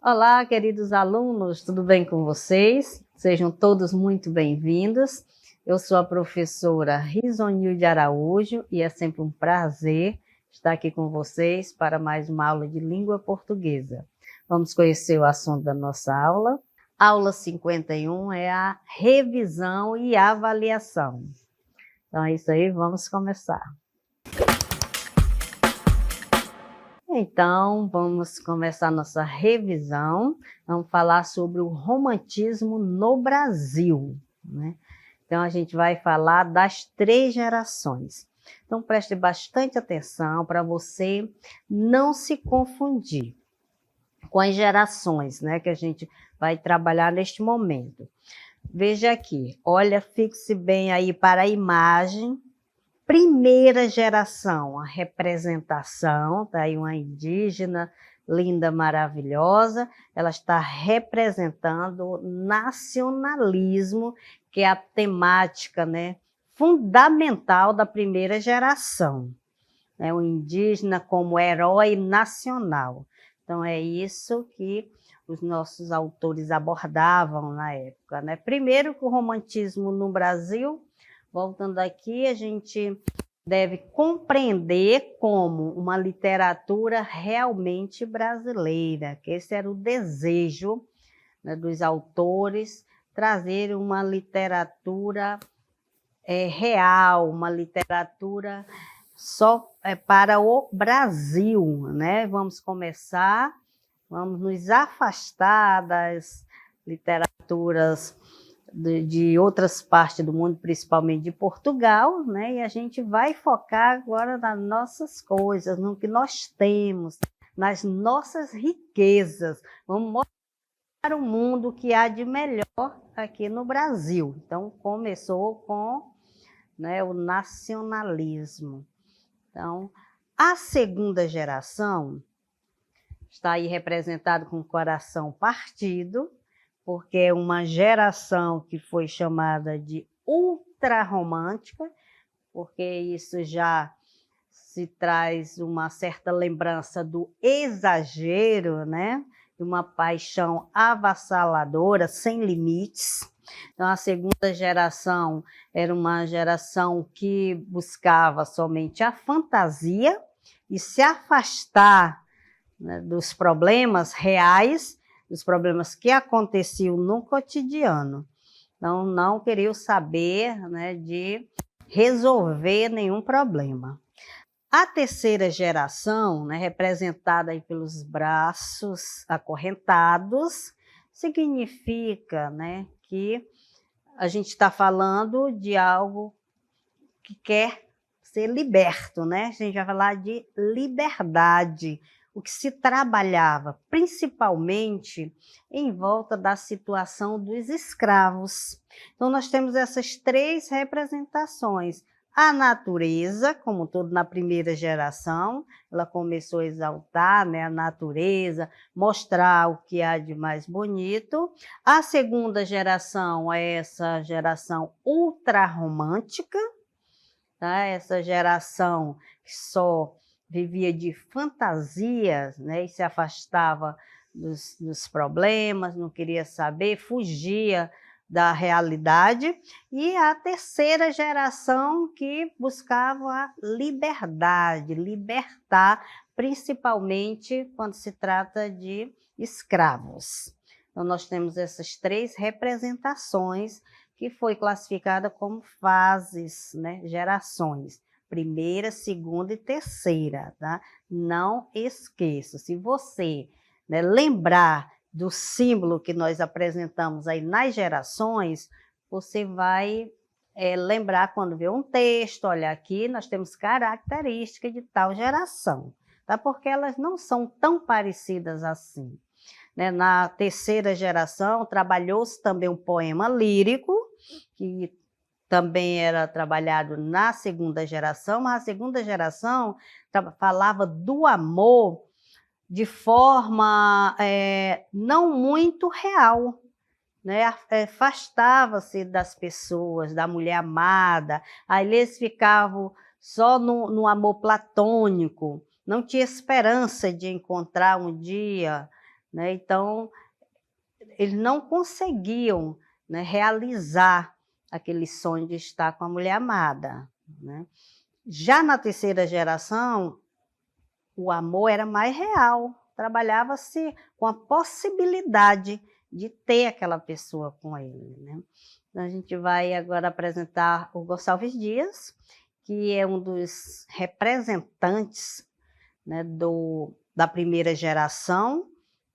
Olá, queridos alunos, tudo bem com vocês? Sejam todos muito bem-vindos. Eu sou a professora Risonilde Araújo e é sempre um prazer estar aqui com vocês para mais uma aula de língua portuguesa. Vamos conhecer o assunto da nossa aula. Aula 51 é a revisão e avaliação. Então é isso aí, vamos começar. Então, vamos começar nossa revisão. Vamos falar sobre o romantismo no Brasil, né? Então, a gente vai falar das 3 gerações. Então, preste bastante atenção para você não se confundir com as gerações, né, que a gente vai trabalhar neste momento. Veja aqui, olha, fixe bem aí para a imagem. Primeira geração, a representação, tá aí uma indígena linda, maravilhosa, ela está representando o nacionalismo, que é a temática, né, fundamental da primeira geração, né, o indígena como herói nacional. Então é isso que os nossos autores abordavam na época, né? Primeiro que o romantismo no Brasil, voltando aqui, a gente deve compreender como uma literatura realmente brasileira, que esse era o desejo, né, dos autores, trazer uma literatura real, uma literatura só para o Brasil, né? Vamos começar, vamos nos afastar das literaturas de outras partes do mundo, principalmente de Portugal, né? E a gente vai focar agora nas nossas coisas, no que nós temos, nas nossas riquezas. Vamos mostrar para o mundo o que há de melhor aqui no Brasil. Então, começou com, né, o nacionalismo. Então, a segunda geração está aí representada com o coração partido, porque é uma geração que foi chamada de ultrarromântica, porque isso já se traz uma certa lembrança do exagero, né? De uma paixão avassaladora, sem limites. Então, a segunda geração era uma geração que buscava somente a fantasia e se afastar, né, dos problemas reais, dos problemas que aconteciam no cotidiano. Então, não queriam saber, né, de resolver nenhum problema. A terceira geração, né, representada aí pelos braços acorrentados, significa, né, que a gente está falando de algo que quer ser liberto, né? A gente vai falar de liberdade, o que se trabalhava principalmente em volta da situação dos escravos. Então, nós temos essas 3 representações. A natureza, como tudo na primeira geração, ela começou a exaltar, né, a natureza, mostrar o que há de mais bonito. A segunda geração é essa geração ultrarromântica, tá? Essa geração que só vivia de fantasias, né, e se afastava dos problemas, não queria saber, fugia da realidade. E a terceira geração que buscava a liberdade, libertar, principalmente quando se trata de escravos. Então, nós temos essas 3 representações que foi classificada como fases, né, gerações. Primeira, segunda e terceira, tá? Não esqueça, se você, né, lembrar do símbolo que nós apresentamos aí nas gerações, você vai lembrar quando vê um texto, olha, aqui nós temos características de tal geração, tá? Porque elas não são tão parecidas assim, né? Na terceira geração, trabalhou-se também um poema lírico, que também era trabalhado na segunda geração, mas a segunda geração falava do amor de forma não muito real, né? Afastava-se das pessoas, da mulher amada, aí eles ficavam só no amor platônico, não tinha esperança de encontrar um dia, né? Então, eles não conseguiam, né, realizar aquele sonho de estar com a mulher amada, né? Já na terceira geração, o amor era mais real, trabalhava-se com a possibilidade de ter aquela pessoa com ele, né? Então, a gente vai agora apresentar o Gonçalves Dias, que é um dos representantes, né, da primeira geração,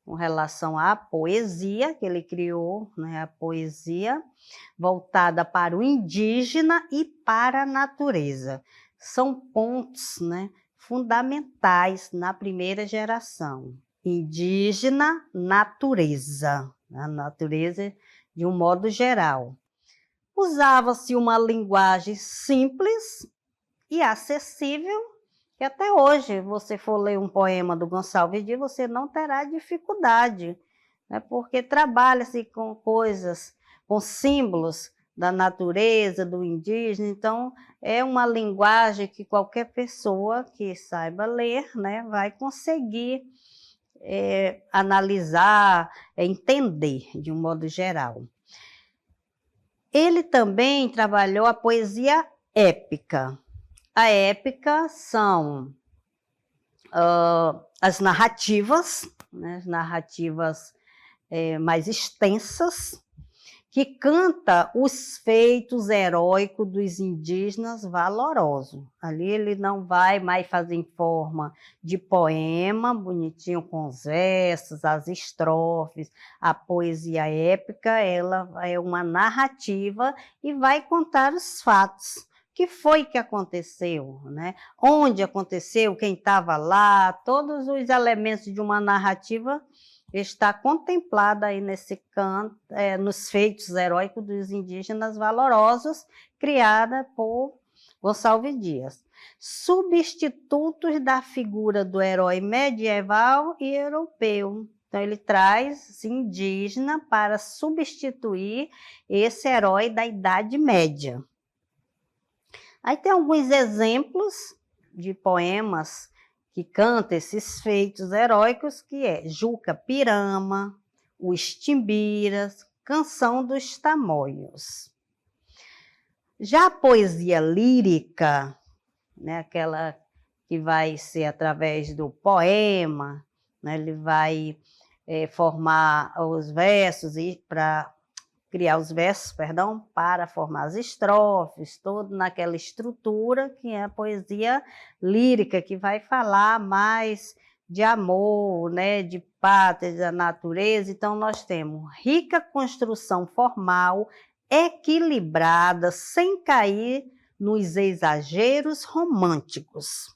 com relação à poesia, que ele criou, né, a poesia voltada para o indígena e para a natureza. São pontos, né, fundamentais na primeira geração. Indígena, natureza, a natureza de um modo geral. Usava-se uma linguagem simples e acessível, que até hoje, você for ler um poema do Gonçalves Dias, você não terá dificuldade, né? Porque trabalha-se com coisas, com símbolos da natureza, do indígena, então é uma linguagem que qualquer pessoa que saiba ler, né, vai conseguir analisar, entender de um modo geral. Ele também trabalhou a poesia épica. A épica são as narrativas, né, as narrativas mais extensas, que canta os feitos heróicos dos indígenas valorosos. Ali ele não vai mais fazer em forma de poema, bonitinho com os versos, as estrofes. A poesia épica, ela é uma narrativa e vai contar os fatos. O que foi que aconteceu, né? Onde aconteceu, quem estava lá, todos os elementos de uma narrativa está contemplada aí nesse canto, nos feitos heróicos dos indígenas valorosos, criada por Gonçalves Dias. Substitutos da figura do herói medieval e europeu. Então, ele traz indígena para substituir esse herói da Idade Média. Aí tem alguns exemplos de poemas que canta esses feitos heróicos, que é Juca Pirama, Os Timbiras, Canção dos Tamoios. Já a poesia lírica, né, aquela que vai ser através do poema, né, ele vai formar os versos e para criar os versos, perdão, para formar as estrofes, todo naquela estrutura que é a poesia lírica, que vai falar mais de amor, né, de pátria, da natureza. Então, nós temos rica construção formal, equilibrada, sem cair nos exageros românticos.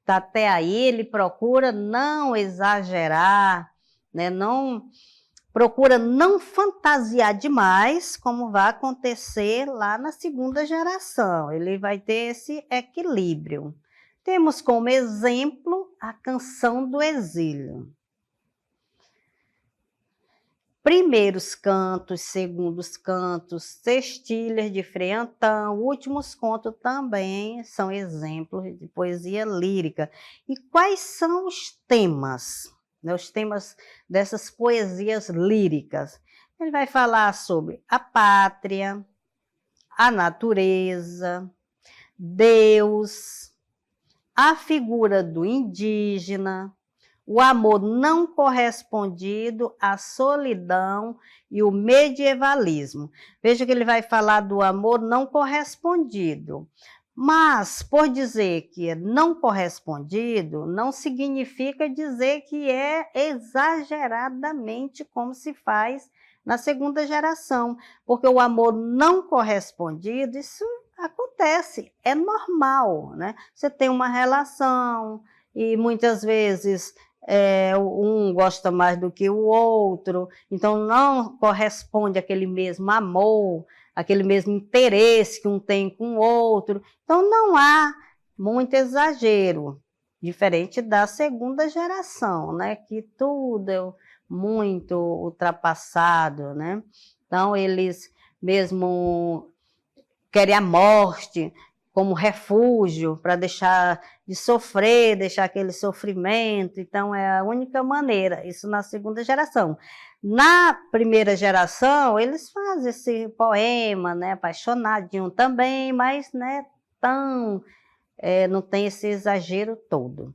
Tá, até aí ele procura não exagerar, né, procura não fantasiar demais, como vai acontecer lá na segunda geração. Ele vai ter esse equilíbrio. Temos como exemplo a Canção do Exílio. Primeiros cantos, segundos cantos, sextilhas de Frei Antão, últimos contos também são exemplos de poesia lírica. E quais são os temas? Os temas dessas poesias líricas? Ele vai falar sobre a pátria, a natureza, Deus, a figura do indígena, o amor não correspondido, a solidão e o medievalismo. Veja que ele vai falar do amor não correspondido. Mas, por dizer que é não correspondido, não significa dizer que é exageradamente como se faz na segunda geração, porque o amor não correspondido, isso acontece, é normal, né? Você tem uma relação e muitas vezes um gosta mais do que o outro, então não corresponde aquele mesmo amor, aquele mesmo interesse que um tem com o outro. Então, não há muito exagero, diferente da segunda geração, né? Que tudo é muito ultrapassado, né? Então, eles mesmo querem a morte, como refúgio, para deixar de sofrer, deixar aquele sofrimento. Então, é a única maneira, isso na segunda geração. Na primeira geração, eles fazem esse poema, né, apaixonadinho também, mas né, não tem esse exagero todo.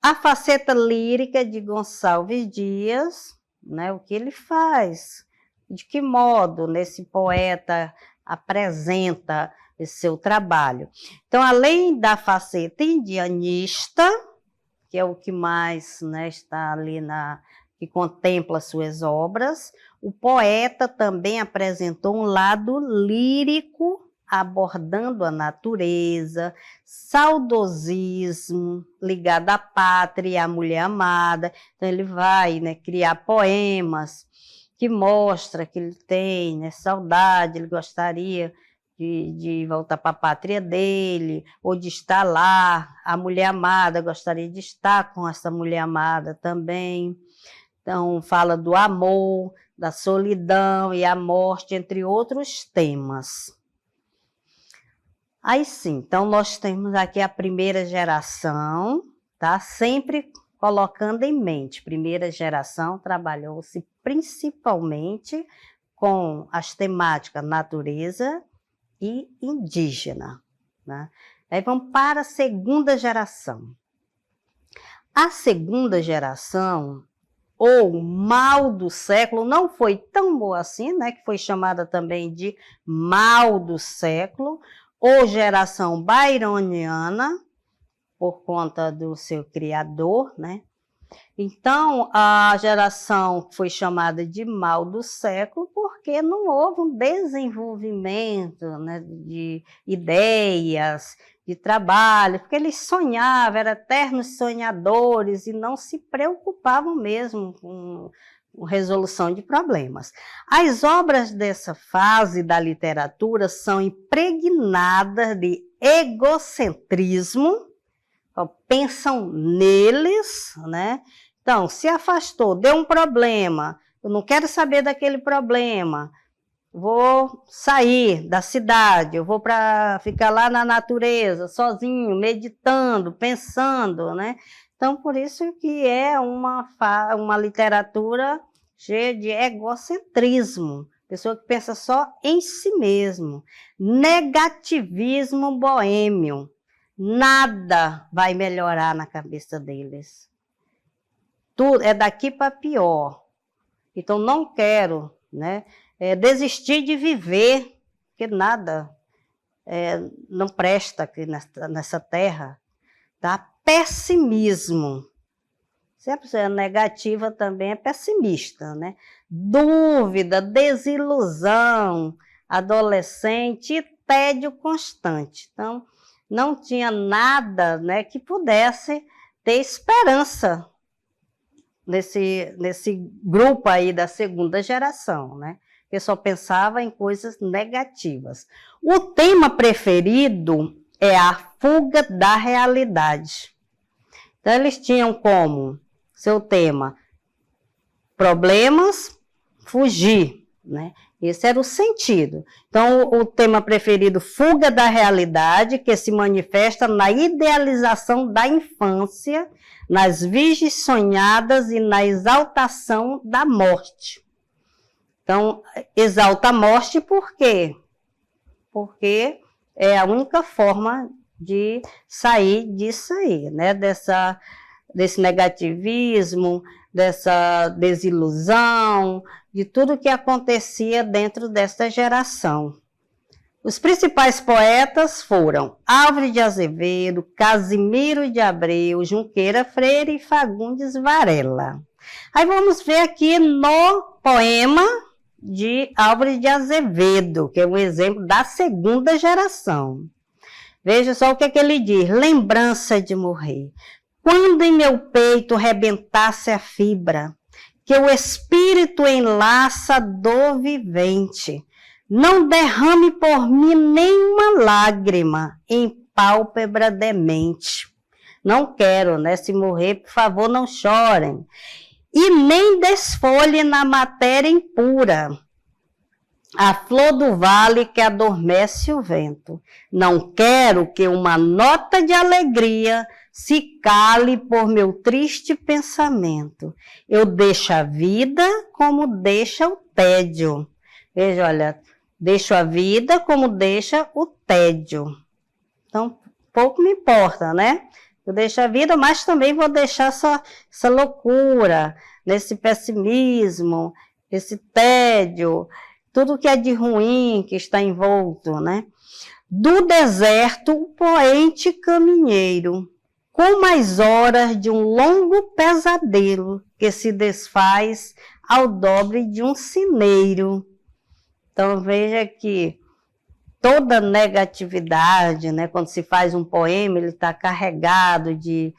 A faceta lírica de Gonçalves Dias, né, o que ele faz, de que modo nesse poeta apresenta esse seu trabalho. Então, além da faceta indianista, que é o que mais né, está ali que contempla suas obras, o poeta também apresentou um lado lírico, abordando a natureza, saudosismo ligado à pátria e à mulher amada. Então, ele vai né, criar poemas que mostra que ele tem né, saudade, ele gostaria de voltar para a pátria dele, ou de estar lá, a mulher amada, gostaria de estar com essa mulher amada também. Então, fala do amor, da solidão e a morte, entre outros temas. Aí sim, então nós temos aqui a primeira geração, tá? Sempre colocando em mente, primeira geração trabalhou-se principalmente com as temáticas natureza e indígena, né? Aí vamos para a segunda geração. A segunda geração, ou mal do século, não foi tão boa assim, né? Que foi chamada também de mal do século, ou geração byroniana, por conta do seu criador, né? Então, a geração foi chamada de mal do século porque não houve um desenvolvimento né, de ideias, de trabalho, porque eles sonhavam, eram eternos sonhadores e não se preocupavam mesmo com resolução de problemas. As obras dessa fase da literatura são impregnadas de egocentrismo, pensam neles, né? Então, se afastou, deu um problema, eu não quero saber daquele problema, vou sair da cidade, eu vou para ficar lá na natureza, sozinho, meditando, pensando, né? Então, por isso que é uma literatura cheia de egocentrismo, pessoa que pensa só em si mesmo, negativismo boêmio, nada vai melhorar na cabeça deles. Tudo é daqui para pior. Então, não quero né, desistir de viver, porque nada não presta aqui nessa terra. Tá? Pessimismo. Se a pessoa é negativa, também é pessimista. Né? Dúvida, desilusão, adolescente e tédio constante. Então, não tinha nada né, que pudesse ter esperança nesse grupo aí da segunda geração, né? Que só pensava em coisas negativas. O tema preferido é a fuga da realidade. Então, eles tinham como seu tema problemas, fugir, né? Esse era o sentido. Então, o tema preferido, fuga da realidade, que se manifesta na idealização da infância, nas virgens sonhadas e na exaltação da morte. Então, exalta a morte por quê? Porque é a única forma de sair disso aí, né? Desse negativismo, dessa desilusão, de tudo que acontecia dentro desta geração. Os principais poetas foram Álvares de Azevedo, Casimiro de Abreu, Junqueira Freire e Fagundes Varela. Aí vamos ver aqui no poema de Álvares de Azevedo, que é um exemplo da segunda geração. Veja só o que ele diz, lembrança de morrer. Quando em meu peito rebentasse a fibra, que o espírito enlaça dor vivente, não derrame por mim nenhuma lágrima em pálpebra demente. Não quero, né? Se morrer, por favor, não chorem. E nem desfolhe na matéria impura. a flor do vale que adormece o vento. Não quero que uma nota de alegria se cale por meu triste pensamento. Eu deixo a vida como deixa o tédio. Veja, olha, deixo a vida como deixa o tédio. Então, pouco me importa, né? Eu deixo a vida, mas também vou deixar essa loucura, esse pessimismo, esse tédio, tudo que é de ruim que está envolto, né? Do deserto, o poente caminheiro, com mais horas de um longo pesadelo que se desfaz ao dobre de um cineiro. Então, veja que toda negatividade, né, quando se faz um poema, ele está carregado de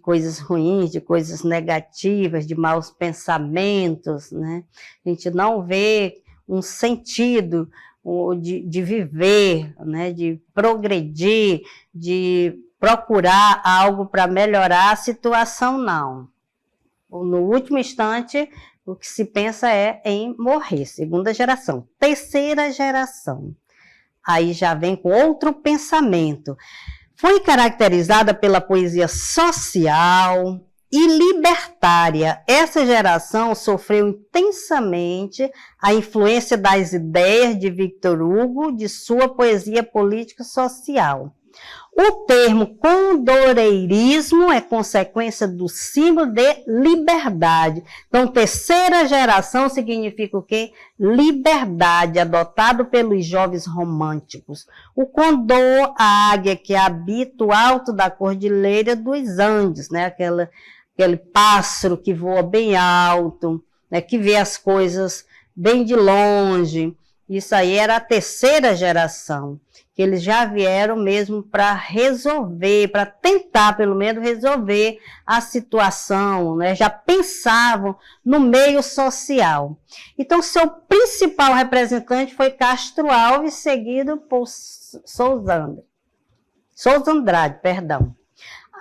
coisas ruins, de coisas negativas, de maus pensamentos, né? A gente não vê um sentido de viver, né, de progredir, de procurar algo para melhorar a situação, não. No último instante, o que se pensa é em morrer. Segunda geração. Terceira geração. Aí já vem com outro pensamento. Foi caracterizada pela poesia social e libertária. Essa geração sofreu intensamente a influência das ideias de Victor Hugo, de sua poesia política social. O termo condoreirismo é consequência do símbolo de liberdade. Então, terceira geração significa o quê? Liberdade, adotado pelos jovens românticos. O condor, a águia que habita o alto da cordilheira dos Andes, né? Aquele pássaro que voa bem alto, né? Que vê as coisas bem de longe. Isso aí era a terceira geração, que eles já vieram mesmo para resolver, para tentar pelo menos resolver a situação, né? Já pensavam no meio social. Então, seu principal representante foi Castro Alves, seguido por Souza Andrade, perdão.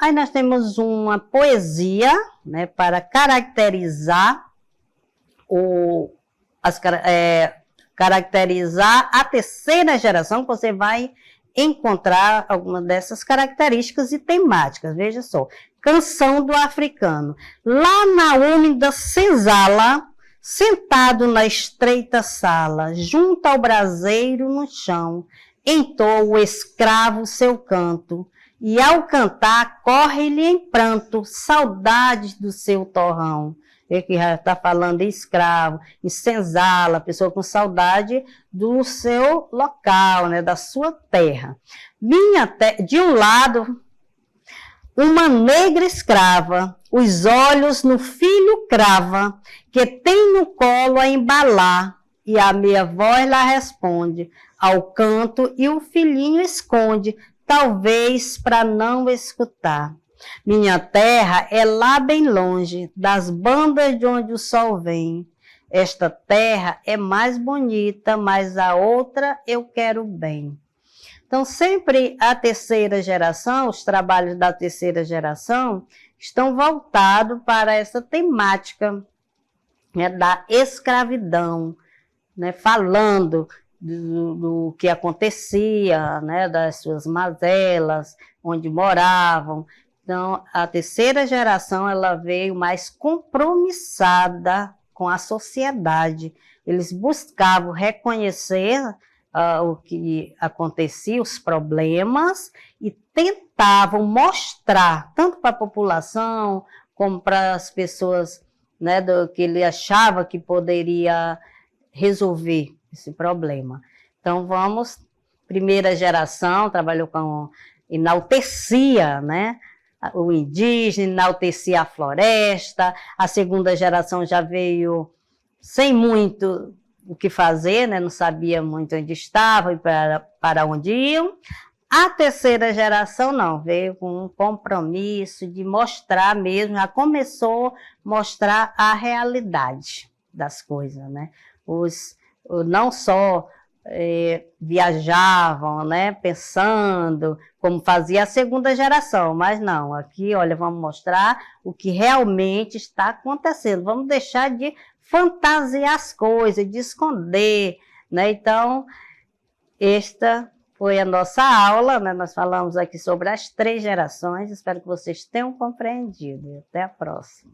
Aí nós temos uma poesia, né, para caracterizar caracterizar a terceira geração, que você vai encontrar algumas dessas características e temáticas. Veja só, Canção do Africano. Lá na úmida senzala, sentado na estreita sala, junto ao braseiro no chão, entoa o escravo seu canto, e ao cantar corre-lhe em pranto saudades do seu torrão. Ele que já está falando em escravo, em senzala, pessoa com saudade do seu local, né, da sua terra. De um lado, uma negra escrava, os olhos no filho crava, que tem no colo a embalar, e a meia voz lá responde, ao canto, e o filhinho esconde, talvez para não escutar. Minha terra é lá bem longe, das bandas de onde o sol vem. Esta terra é mais bonita, mas a outra eu quero bem. Então, sempre a terceira geração, os trabalhos da terceira geração, estão voltados para essa temática, né, da escravidão, né, falando do que acontecia, né, das suas mazelas, onde moravam. Então, a terceira geração, ela veio mais compromissada com a sociedade. Eles buscavam reconhecer o que acontecia, os problemas, e tentavam mostrar, tanto para a população, como para as pessoas, né, que ele achava que poderia resolver esse problema. Então, primeira geração, trabalhou enaltecia, né, o indígena, enaltecia a floresta. A segunda geração já veio sem muito o que fazer, né? Não sabia muito onde estavam e para onde iam. A terceira geração não, veio com um compromisso de mostrar mesmo, já começou a mostrar a realidade das coisas, né? Não só viajavam, né, pensando como fazia a segunda geração, mas não, aqui, olha, vamos mostrar o que realmente está acontecendo, vamos deixar de fantasiar as coisas, de esconder, né? Então, esta foi a nossa aula, né? Nós falamos aqui sobre as 3 gerações, espero que vocês tenham compreendido. Até a próxima.